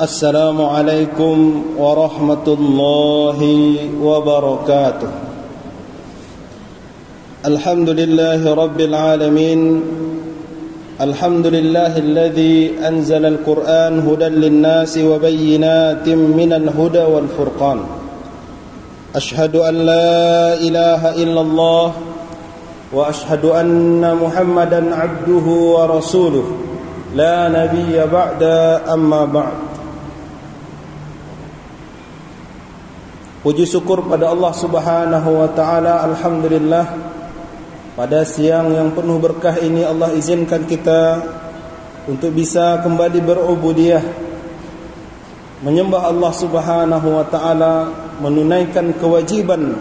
Assalamualaikum warahmatullahi wabarakatuh. Alhamdulillahi rabbil alamin. Alhamdulillahilladzi anzala al-Qur'an hudan lin-nasi wa bayyinatin minal huda wal furqan. Ashhadu an la ilaha illallah wa ashhadu anna Muhammadan abduhu wa rasuluh. La nabiyya ba'da, amma ba'd. Puji syukur pada Allah Subhanahu wa taala. Alhamdulillah, pada siang yang penuh berkah ini Allah izinkan kita untuk bisa kembali berubudiyah, menyembah Allah Subhanahu wa taala, menunaikan kewajiban,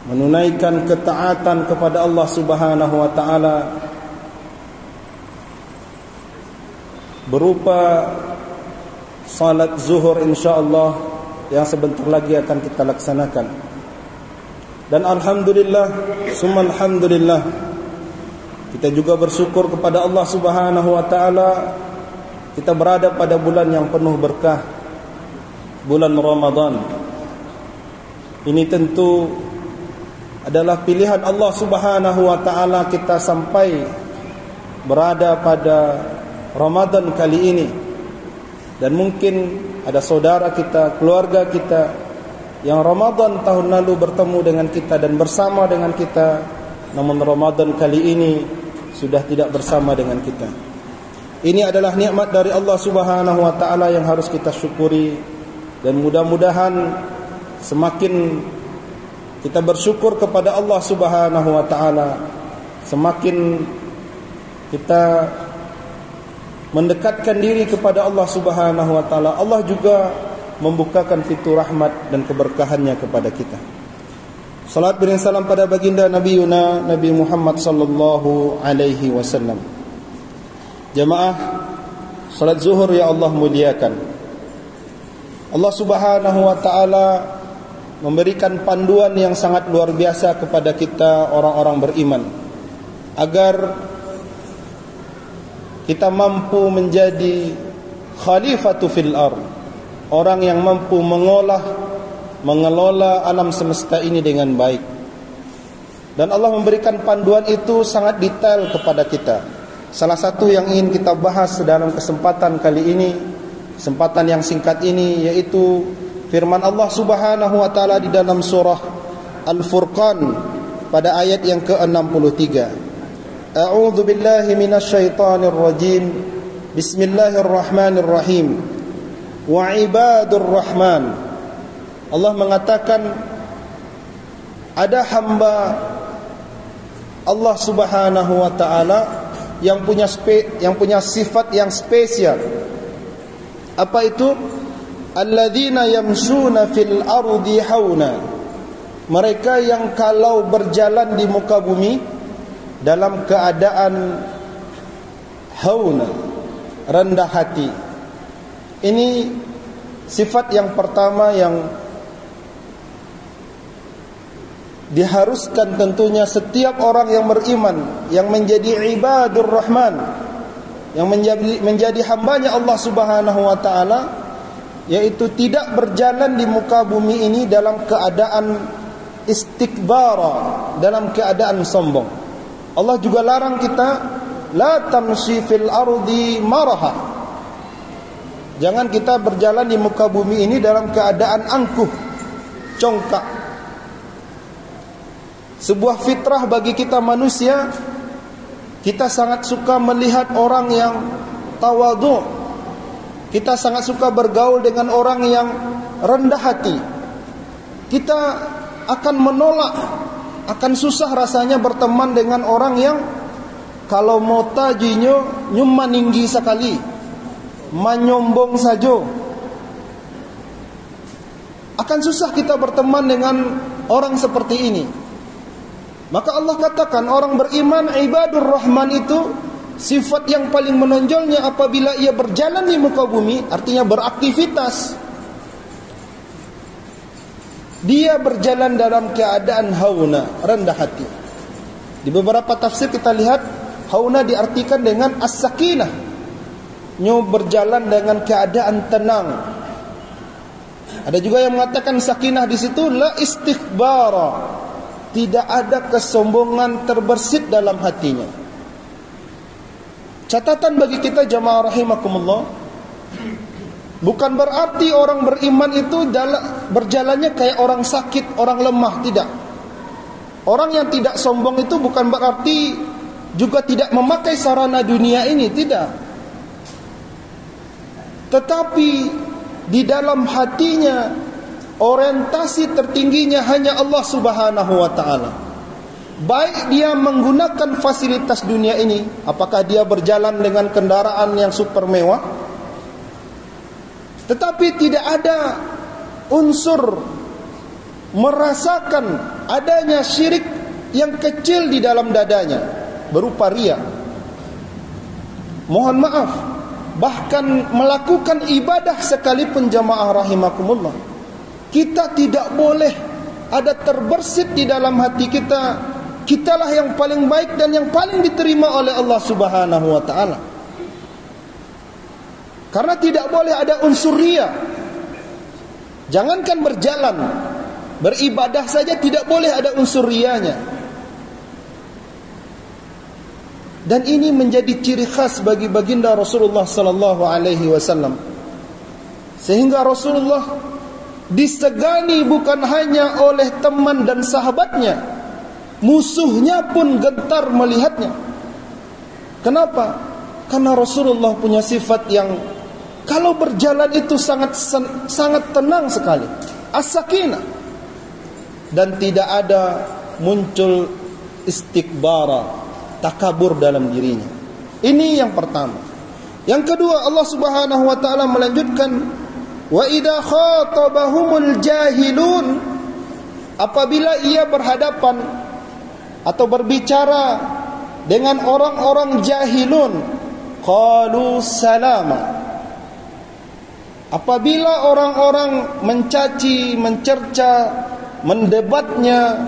menunaikan ketaatan kepada Allah Subhanahu wa taala berupa salat zuhur insyaallah yang sebentar lagi akan kita laksanakan. Dan alhamdulillah, summa alhamdulillah, kita juga bersyukur kepada Allah Subhanahu wa taala kita berada pada bulan yang penuh berkah, bulan Ramadan. Ini tentu adalah pilihan Allah Subhanahu wa taala kita sampai berada pada Ramadan kali ini. Dan mungkin ada saudara kita, keluarga kita yang Ramadan tahun lalu bertemu dengan kita dan bersama dengan kita, namun Ramadan kali ini sudah tidak bersama dengan kita. Ini adalah nikmat dari Allah Subhanahu wa taala yang harus kita syukuri, dan mudah-mudahan semakin kita bersyukur kepada Allah Subhanahu wa taala, semakin kita mendekatkan diri kepada Allah Subhanahu wa taala, Allah juga membukakan pintu rahmat dan keberkahannya kepada kita. Salat beriring salam pada baginda Nabi Muhammad sallallahu alaihi wasallam. Jemaah salat zuhur ya Allah muliakan. Allah Subhanahu wa taala memberikan panduan yang sangat luar biasa kepada kita orang-orang beriman, agar kita mampu menjadi khalifatu fil ardh, orang yang mampu mengelola alam semesta ini dengan baik. Dan Allah memberikan panduan itu sangat detail kepada kita. Salah satu yang ingin kita bahas dalam kesempatan kali ini, kesempatan yang singkat ini, yaitu firman Allah Subhanahu wa taala di dalam surah Al-Furqan pada ayat yang ke-63. A'udzu billahi minasyaitonir rajim. Bismillahirrahmanirrahim. Wa ibadur rahman. Allah mengatakan ada hamba Allah Subhanahu wa taala yang punya sifat yang spesial. Apa itu? Alladzina yamshuna fil ardi hauna. Mereka yang kalau berjalan di muka bumi dalam keadaan hauna, rendah hati. Ini sifat yang pertama yang diharuskan tentunya setiap orang yang beriman, yang menjadi ibadur rahman, yang menjadi hambanya Allah Subhanahu wa taala, yaitu tidak berjalan di muka bumi ini dalam keadaan istikbara, dalam keadaan sombong. Allah juga larang kita, la tamshi fil ardi maraha. Jangan kita berjalan di muka bumi ini dalam keadaan angkuh, congkak. Sebuah fitrah bagi kita manusia, kita sangat suka melihat orang yang tawadhu. Kita sangat suka bergaul dengan orang yang rendah hati. Kita akan menolak, akan susah rasanya berteman dengan orang yang kalau mau tajinyo nyuma ninggi sekali, manyombong saja. Akan susah kita berteman dengan orang seperti ini. Maka Allah katakan orang beriman ibadur rahman itu sifat yang paling menonjolnya apabila ia berjalan di muka bumi, artinya beraktivitas, dia berjalan dalam keadaan hauna, rendah hati. Di beberapa tafsir kita lihat hauna diartikan dengan as-sakinah, berjalan dengan keadaan tenang. Ada juga yang mengatakan sakinah di situ la istikbara, tidak ada kesombongan terbersit dalam hatinya. Catatan bagi kita jamaah rahimakumullah, bukan berarti orang beriman itu berjalannya kayak orang sakit, orang lemah, tidak. Orang yang tidak sombong itu bukan berarti juga tidak memakai sarana dunia ini, tidak. Tetapi di dalam hatinya orientasi tertingginya hanya Allah Subhanahu wa taala. Baik dia menggunakan fasilitas dunia ini, apakah dia berjalan dengan kendaraan yang super mewah, tetapi tidak ada unsur merasakan adanya syirik yang kecil di dalam dadanya berupa riya. Mohon maaf, bahkan melakukan ibadah sekalipun jamaah rahimakumullah, kita tidak boleh ada terbersit di dalam hati kita, kitalah yang paling baik dan yang paling diterima oleh Allah Subhanahu wa taala. Karena tidak boleh ada unsur riya. Jangankan berjalan, beribadah saja tidak boleh ada unsur riyanya. Dan ini menjadi ciri khas bagi baginda Rasulullah sallallahu alaihi wasallam. Sehingga Rasulullah disegani bukan hanya oleh teman dan sahabatnya, musuhnya pun gentar melihatnya. Kenapa? Karena Rasulullah punya sifat yang kalau berjalan itu sangat tenang sekali, as-sakinah, dan tidak ada muncul istikbara, takabur dalam dirinya. Ini yang pertama. Yang kedua, Allah Subhanahu wa taala melanjutkan, wa idza khatabahumul jahilun, apabila ia berhadapan atau berbicara dengan orang-orang jahilun, qalu salama. Apabila orang-orang mencaci, mencerca, mendebatnya,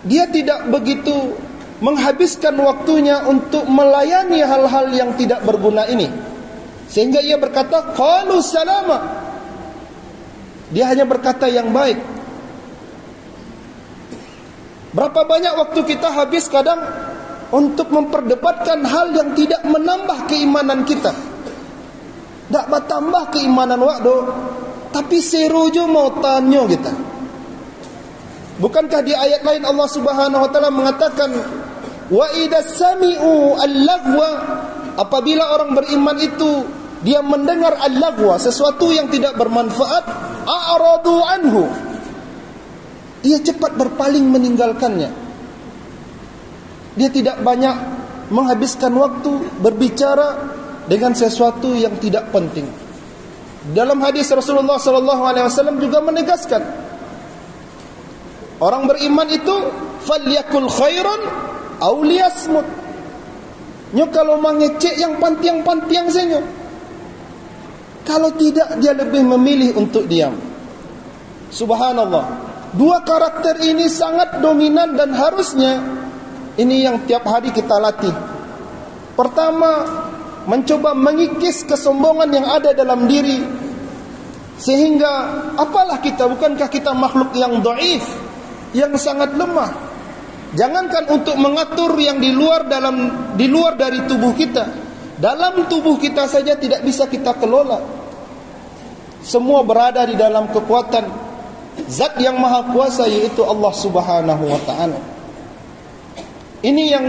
dia tidak begitu menghabiskan waktunya untuk melayani hal-hal yang tidak berguna ini, sehingga ia berkata qalu salama. Dia hanya berkata yang baik. Berapa banyak waktu kita habis kadang untuk memperdebatkan hal yang tidak menambah keimanan kita, tak bertambah keimanan waktu, tapi serujo mau tanya kita. Bukankah di ayat lain Allah Subhanahu wa taala mengatakan, wa idza sami'u al-lagwa, apabila orang beriman itu dia mendengar al-lagwa, sesuatu yang tidak bermanfaat, a'radu anhu, dia cepat berpaling meninggalkannya. Dia tidak banyak menghabiskan waktu berbicara dengan sesuatu yang tidak penting. Dalam hadis Rasulullah sallallahu alaihi wasallam juga menegaskan, orang beriman itu falyakul khairan aw liyasmut. Nyo kalau mengecek yang pantiang-pantiang saja. Kalau tidak, dia lebih memilih untuk diam. Subhanallah. Dua karakter ini sangat dominan dan harusnya ini yang tiap hari kita latih. Pertama, mencoba mengikis kesombongan yang ada dalam diri, sehingga apalah kita, bukankah kita makhluk yang dhaif, yang sangat lemah. Jangankan untuk mengatur yang di luar dari tubuh kita, dalam tubuh kita saja tidak bisa kita kelola. Semua berada di dalam kekuatan Zat yang maha kuasa, yaitu Allah Subhanahu wa ta'ala. Ini yang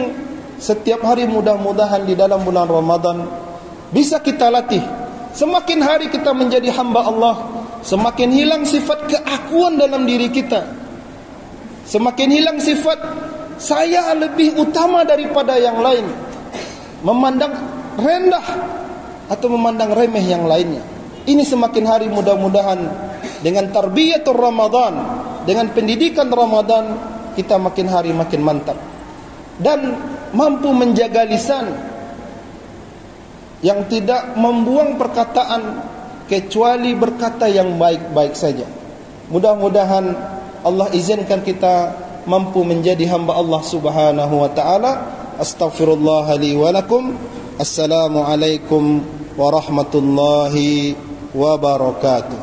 setiap hari mudah-mudahan di dalam bulan Ramadan bisa kita latih. Semakin hari kita menjadi hamba Allah, semakin hilang sifat keakuan dalam diri kita, semakin hilang sifat saya lebih utama daripada yang lain, memandang rendah atau memandang remeh yang lainnya. Ini semakin hari mudah-mudahan dengan tarbiyatul Ramadan, dengan pendidikan Ramadan, kita makin hari makin mantap dan mampu menjaga lisan yang tidak membuang perkataan kecuali berkata yang baik-baik saja. Mudah-mudahan Allah izinkan kita mampu menjadi hamba Allah Subhanahu wa ta'ala. Astaghfirullah li wa lakum Assalamualaikum warahmatullahi wabarakatuh.